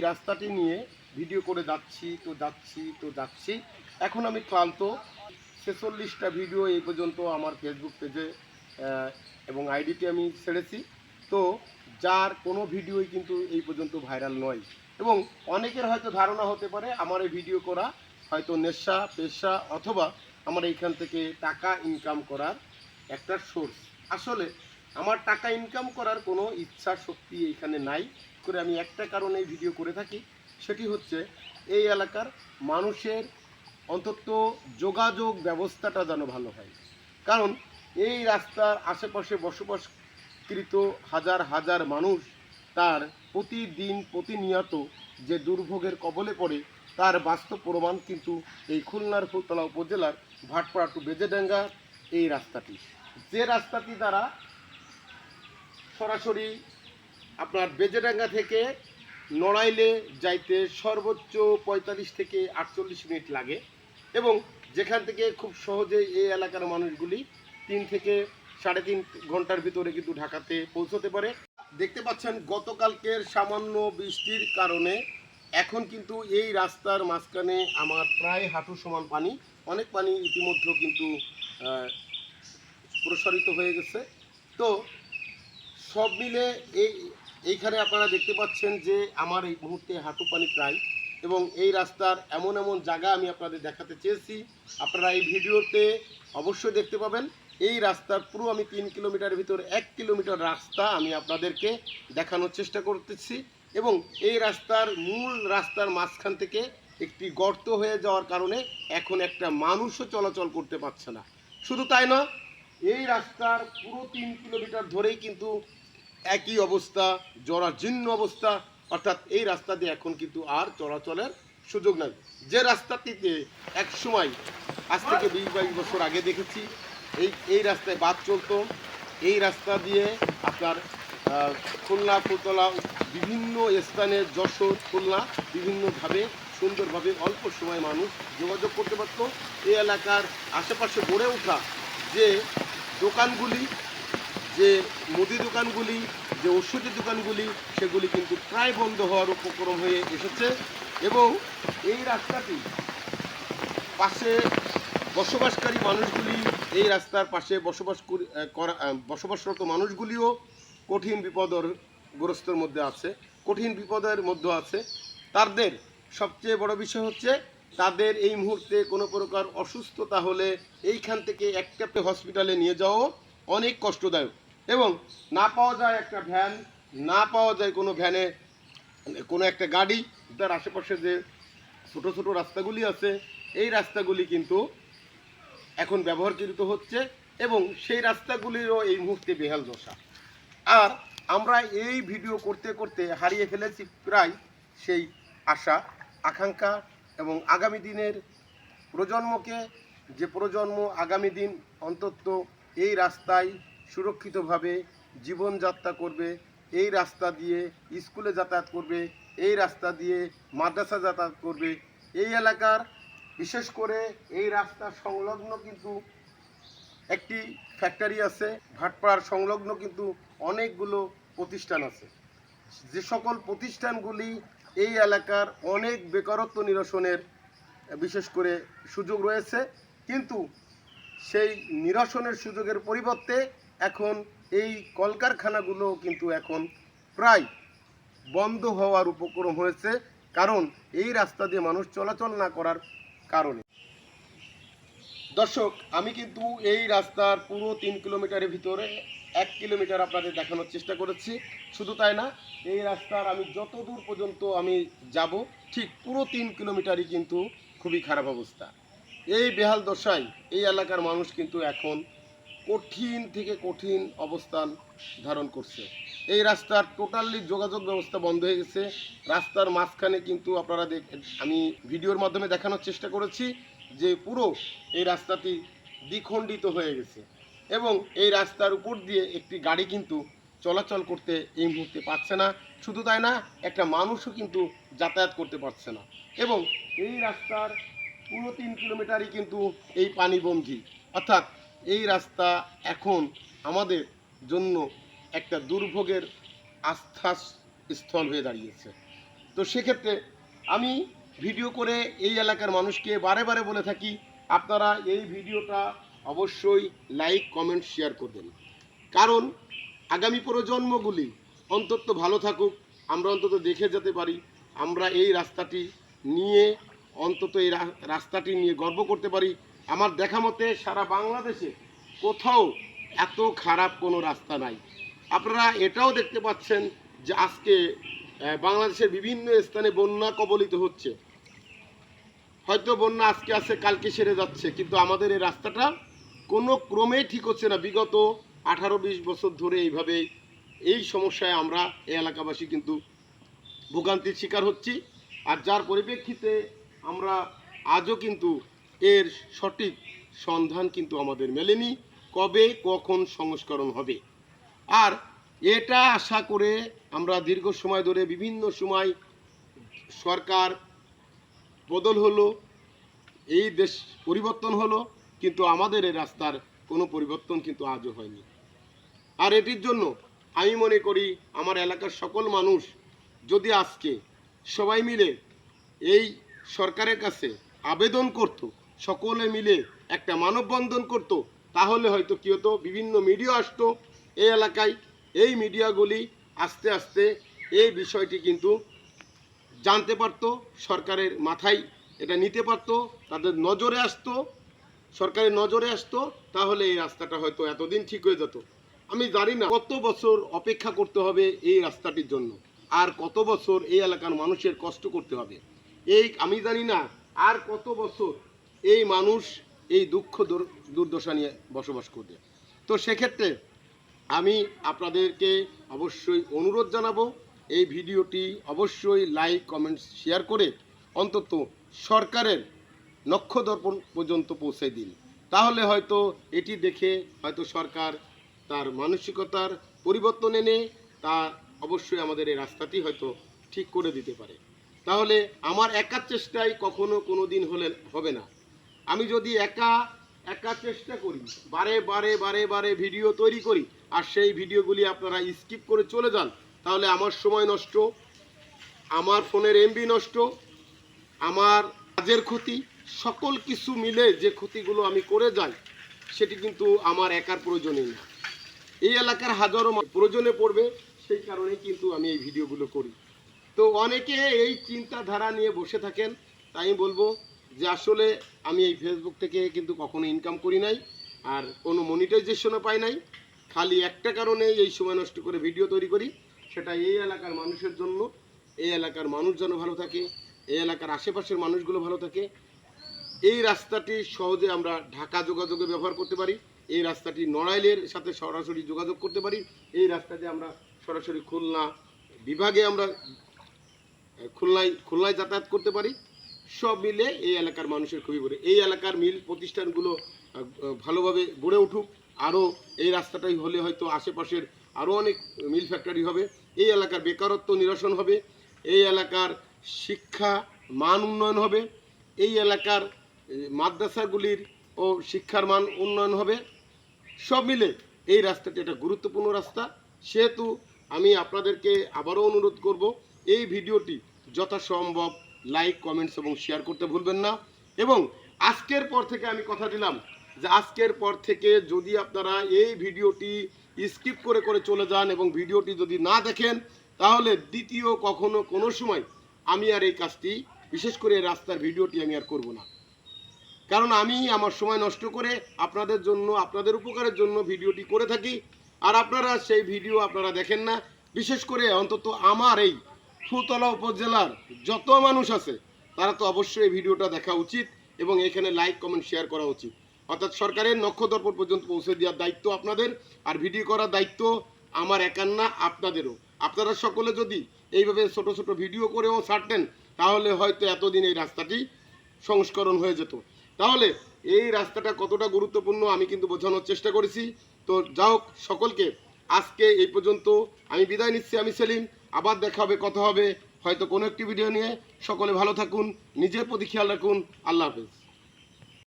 রাস্তাটি নিয়ে ভিডিও করে যাচ্ছি। এখন আমি ক্লান্ত। 46টা ভিডিও এই পর্যন্ত আমার ফেসবুক পেজে এবং আইডিতে আমি ছেড়েছি। তো যার কোনো ভিডিওই কিন্তু এই পর্যন্ত ভাইরাল নয়, এবং অনেকের হয়তো ধারণা হতে পারে আমার এই ভিডিও করা হয়তো নেশা পেশা অথবা আমার এইখান থেকে টাকা ইনকাম করার একটা সোর্স। আসলে আমার টাকা ইনকাম করার কোনো ইচ্ছা শক্তি এইখানে নাই। করে আমি একটা কারণেই ভিডিও করে থাকি, সেটি হচ্ছে এই এলাকার মানুষের অন্তত যোগাযোগ ব্যবস্থাটা যেন ভালো হয়। কারণ এই রাস্তার আশেপাশে বসবাসকৃত হাজার হাজার মানুষ তার প্রতিদিন প্রতিনিয়ত যে দুর্ভোগের কবলে পড়ে তার বাস্তব প্রমাণ কিন্তু এই খুলনার ফুলতলা উপজেলার ভাটপাড়া টু বেজেডাঙ্গা এই রাস্তাটি, যে রাস্তাটি দ্বারা সরাসরি আপনার বেজেডাঙ্গা থেকে নড়াইলে যাইতে সর্বোচ্চ 45 থেকে 48 মিনিট লাগে, এবং যেখান থেকে খুব সহজে এই এলাকার মানুষগুলি 3 থেকে 3.5 ঘন্টার ভিতরে কিন্তু ঢাকাতে পৌঁছতে পারে। দেখতে পাচ্ছেন গতকালকের সামান্য বৃষ্টির কারণে এখন কিন্তু এই রাস্তার মাঝখানে আমার প্রায় হাঁটু সমান পানি, অনেক পানি ইতিমধ্যে কিন্তু প্রসারিত হয়ে গেছে। তো সব মিলে এইখানে আপনারা দেখতে পাচ্ছেন যে আমার এই মুহূর্তে হাঁটু পানি প্রায়, এবং এই রাস্তার এমন এমন জায়গা আমি আপনাদের দেখাতে চেয়েছি, আপনারা এই ভিডিওতে অবশ্যই দেখতে পাবেন। এই রাস্তার পুরো আমি 3 কিলোমিটার ভিতর 1 কিলোমিটার রাস্তা আমি আপনাদেরকে দেখানোর চেষ্টা করতেছি, এবং এই রাস্তার মূল রাস্তার মাঝখান থেকে একটি গর্ত হয়ে যাওয়ার কারণে এখন একটা মানুষও চলাচল করতে পারছে না। শুধু তাই না, এই রাস্তার পুরো 3 কিলোমিটার ধরেই কিন্তু একই অবস্থা, জরাজীর্ণ অবস্থা, অর্থাৎ এই রাস্তা দিয়ে এখন কিন্তু আর চলাচলের সুযোগ নাই। যে রাস্তাটিতে এক সময় আজ থেকে 20-22 বছর আগে দেখেছি এই রাস্তায় বাস চলতো, এই রাস্তা দিয়ে আপনার খুলনা ফুলতলা বিভিন্ন স্থানে যশোর খুলনা বিভিন্নভাবে সুন্দরভাবে অল্প সময় মানুষ যোগাযোগ করতে পারত। এই এলাকার আশেপাশে গড়ে ওঠা যে দোকানগুলি, যে মুদি দোকানগুলি, যে ওষুধের দোকানগুলি, সেগুলি কিন্তু প্রায় বন্ধ হওয়ার উপক্রম হয়ে এসেছে, এবং এই রাস্তাটি পাশে বসবাসকারী মানুষগুলি, এই রাস্তার পাশে বসবাসরত মানুষগুলিও কঠিন বিপদগ্রস্তের মধ্যে আছে, কঠিন বিপদের মধ্যে আছে। তাদের সবচেয়ে বড় বিষয় হচ্ছে তাদের এই মুহূর্তে কোনো প্রকার অসুস্থতা হলে এইখান থেকে একটা হসপিটালে নিয়ে যাওয়া অনেক কষ্টদায়ক, এবং না পাওয়া যায় একটা ভ্যান, না পাওয়া যায় কোনো ভ্যানে কোনো একটা গাড়ি। তার আশেপাশে যে ছোট ছোট রাস্তাগুলি আছে এই রাস্তাগুলি কিন্তু এখন ব্যবহারকৃত হচ্ছে, এবং সেই রাস্তাগুলিরও এই মুহূর্তে বেহাল দশা। আর আমরা এই ভিডিও করতে করতে হারিয়ে ফেলেছি প্রায় সেই আশা আকাঙ্ক্ষা, এবং আগামী দিনের প্রজন্মকে, যে প্রজন্ম আগামী দিন অন্তত এই রাস্তায় সুরক্ষিতভাবে জীবনযাত্রা করবে, এই রাস্তা দিয়ে স্কুলে যাতায়াত করবে, এই রাস্তা দিয়ে মাদ্রাসা যাতায়াত করবে। এই এলাকার বিশেষ করে এই রাস্তা সংলগ্ন কিন্তু একটি ফ্যাক্টরি আছে, ভাটপাড়ার সংলগ্ন কিন্তু অনেকগুলো প্রতিষ্ঠান আছে, যে সকল প্রতিষ্ঠানগুলি এই এলাকার অনেক বেকারত্ব নিরসনের বিশেষ করে সুযোগ রয়েছে, কিন্তু সেই নিরসনের সুযোগের পরিবর্তে এখন এই কলকারখানাগুলো কিন্তু এখন প্রায় বন্ধ হওয়ার উপক্রম হয়েছে, কারণ এই রাস্তা দিয়ে মানুষ চলাচল না করার কারণে। দর্শক, আমি কিন্তু এই রাস্তার পুরো 3 কিলোমিটারের ভিতরে 1 কিলোমিটার আপনাদের দেখানোর চেষ্টা করেছি। শুধু তাই না, এই রাস্তার আমি যত দূর পর্যন্ত আমি যাব ঠিক পুরো 3 কিলোমিটারই কিন্তু খুবই খারাপ অবস্থা। এই বেহাল দশায় এই এলাকার মানুষ কিন্তু এখন কঠিন থেকে কঠিন অবস্থান ধারণ করছে। এই রাস্তার টোটালি যোগাযোগ ব্যবস্থা বন্ধ হয়ে গেছে। রাস্তার মাঝখানে কিন্তু আপনারা আমি ভিডিওর মাধ্যমে দেখানোর চেষ্টা করেছি যে পুরো এই রাস্তাটি দ্বিখণ্ডিত হয়ে গেছে, এবং এই রাস্তার উপর দিয়ে একটি গাড়ি কিন্তু চলাচল করতে এই মুহূর্তে পারছে না। শুধু তাই না, একটা মানুষও কিন্তু যাতায়াত করতে পারছে না, এবং এই রাস্তার পুরো 3 কিলোমিটারই কিন্তু এই পানিবন্দী, অর্থাৎ এই রাস্তা এখন আমাদের জন্য একটা দুর্ভোগের আস্থাস্থল হয়ে দাঁড়িয়েছে। তো সেক্ষেত্রে আমি ভিডিও করে এই এলাকার মানুষকে বারে বারে বলে থাকি, আপনারা এই ভিডিওটা অবশ্যই লাইক কমেন্ট শেয়ার করবেন, কারণ আগামী প্রজন্মগুলি অন্তত ভালো থাকুক, আমরা অন্তত দেখে যেতে পারি, আমরা এই রাস্তাটি নিয়ে অন্তত এই রাস্তাটি নিয়ে গর্ব করতে পারি। আমার দেখা মতে সারা বাংলাদেশে কোথাও এত খারাপ কোনো রাস্তা নাই। আপনারা এটাও দেখতে পাচ্ছেন যে আজকে বাংলাদেশের বিভিন্ন স্থানে বন্যা কবলিত হচ্ছে। হয়তো বন্যা আজকে আছে কালকে সেরে যাচ্ছে, কিন্তু আমাদের এই রাস্তাটা কোনো ক্রমেই ঠিক হচ্ছে না। বিগত 18-20 বছর ধরে এইভাবে এই সমস্যায় আমরা এই এলাকাবাসী কিন্তু ভোগান্তির শিকার হচ্ছি। আর যার পরিপ্রেক্ষিতে আমরা আজও কিন্তু এর সঠিক সন্ধান কিন্তু আমাদের মেলেনি, কবে কখন সংস্করণ হবে। আর এটা আশা করে আমরা দীর্ঘ সময় ধরে বিভিন্ন সময় সরকার বদল হলো, এই দেশ পরিবর্তন হলো, কিন্তু আমাদের এই রাস্তার কোনো পরিবর্তন কিন্তু আজও হয়নি। আর এটির জন্য আমি মনে করি আমার এলাকার সকল মানুষ যদি আজকে সবাই মিলে এই সরকারের কাছে আবেদন করত, সকলে মিলে একটা মানববন্ধন করত, তাহলে হয়তো কী হতো, বিভিন্ন মিডিয়া আসতো এই এলাকায়, এই মিডিয়াগুলি আস্তে আস্তে এই বিষয়টি কিন্তু জানতে পারতো, সরকারের মাথায় এটা নিতে পারতো, তাদের নজরে আসতো, সরকারের নজরে আসতো, তাহলে এই রাস্তাটা হয়তো এতদিন ঠিক হয়ে যেত। আমি জানি না কত বছর অপেক্ষা করতে হবে এই রাস্তাটির জন্য, আর কত বছর এই এলাকার মানুষের কষ্ট করতে হবে, আমি জানি না আর কত বছর এই মানুষ এই দুঃখ দুর্দশা নিয়ে বসবাস করবে। তো সেক্ষেত্রে আমি আপনাদেরকে অবশ্যই অনুরোধ জানাবো, এই ভিডিওটি অবশ্যই লাইক কমেন্টস শেয়ার করে অন্তত সরকারের নক্ষদর্পণ পর্যন্ত পৌঁছে দিন। তাহলে হয়তো এটি দেখে হয়তো সরকার তার মানসিকতার পরিবর্তন এনে তা অবশ্যই আমাদের এই রাস্তাটি হয়তো ঠিক করে দিতে পারে। তাহলে আমার একার চেষ্টায় কখনো কোনো দিন হবে না। আমি যদি একা চেষ্টা করি, বারে বারে বারে বারে ভিডিও তৈরি করি, আর সেই ভিডিওগুলি আপনারা স্কিপ করে চলে যান, তাহলে আমার সময় নষ্ট, আমার ফোনের এমবি নষ্ট, আমার কাজের ক্ষতি, সকল কিছু মিলে যে ক্ষতিগুলো আমি করে যাই সেটি কিন্তু আমার একার প্রয়োজনে না, এই এলাকার হাজারো প্রয়োজনে পড়বে, সেই কারণে কিন্তু আমি এই ভিডিওগুলো করি। তো অনেকে এই চিন্তাধারা নিয়ে বসে থাকেন, তাই বলবো যে আসলে আমি এই ফেসবুক থেকে কিন্তু কখনো ইনকাম করি নাই, আর কোনো মনিটাইজেশনও পাই নাই, খালি একটা কারণে এই সময় নষ্ট করে ভিডিও তৈরি করি, সেটা এই এলাকার মানুষের জন্য, এই এলাকার মানুষ যেন ভালো থাকে, এই এলাকার আশেপাশের মানুষগুলো ভালো থাকে, এই রাস্তাটি সহজে আমরা ঢাকা যোগাযোগে ব্যবহার করতে পারি, এই রাস্তাটি নড়াইলের সাথে সরাসরি যোগাযোগ করতে পারি, এই রাস্তাতে আমরা সরাসরি খুলনা বিভাগে আমরা খুলনায় যাতায়াত করতে পারি। সব মিলে এই এলাকার মানুষের খুবই বড়, এই এলাকার মিল প্রতিষ্ঠানগুলো ভালোভাবে গড়ে উঠুক, আরও এই রাস্তাটাই হলে হয়তো আশেপাশের আরও অনেক মিল ফ্যাক্টরি হবে, এই এলাকার বেকারত্ব নিরসন হবে, এই এলাকার শিক্ষা মান উন্নয়ন হবে, এই এলাকার মাদ্রাসাগুলির ও শিক্ষার মান উন্নয়ন হবে। সব মিলে এই রাস্তাটি একটা গুরুত্বপূর্ণ রাস্তা। সেহেতু আমি আপনাদেরকে আবারও অনুরোধ করব, এই ভিডিওটি যথাসম্ভব লাইক কমেন্টস এবং শেয়ার করতে ভুলবেন না। এবং আজকের পর থেকে আমি কথা দিলাম যে আজকের পর থেকে যদি আপনারা এই ভিডিওটি স্কিপ করে করে চলে যান এবং ভিডিওটি যদি না দেখেন, তাহলে দ্বিতীয় কখনো কোনো সময় আমি আর এই কাজটি, বিশেষ করে রাস্তার ভিডিওটি আমি আর করব না, কারণ আমি আমার সময় নষ্ট করে আপনাদের জন্য, আপনাদের উপকারের জন্য ভিডিওটি করে থাকি, আর আপনারা সেই ভিডিও আপনারা দেখেন না। বিশেষ করে অন্তত আমার এই ফুলতলা উপজেলার যত মানুষ আছে তারা তো অবশ্যই এই ভিডিওটা দেখা উচিত এবং এখানে লাইক কমেন্ট শেয়ার করা উচিত। অর্থাৎ সরকারের নক্ষদর্পণ পর্যন্ত পৌঁছে দেওয়ার দায়িত্ব আপনাদের, আর ভিডিও করার দায়িত্ব আমার একার না, আপনাদেরও। আপনারা সকলে যদি এইভাবে ছোট ছোট ভিডিও করেও ছাড়তেন, তাহলে হয়তো এতদিন এই রাস্তাটি সংস্করণ হয়ে যেত। তাহলে এই রাস্তাটা কতটা গুরুত্বপূর্ণ আমি কিন্তু বোঝানোর চেষ্টা করেছি। তো যাই হোক, সকলকে আজকে এই পর্যন্ত আমি বিদায় নিচ্ছি। আমি সেলিম, আবার দেখা হবে, কথা হবে হয়তো কোনো একটি ভিডিও নিয়ে। সকলে ভালো থাকুন, নিজের প্রতি খেয়াল রাখুন। আল্লাহ হাফেজ।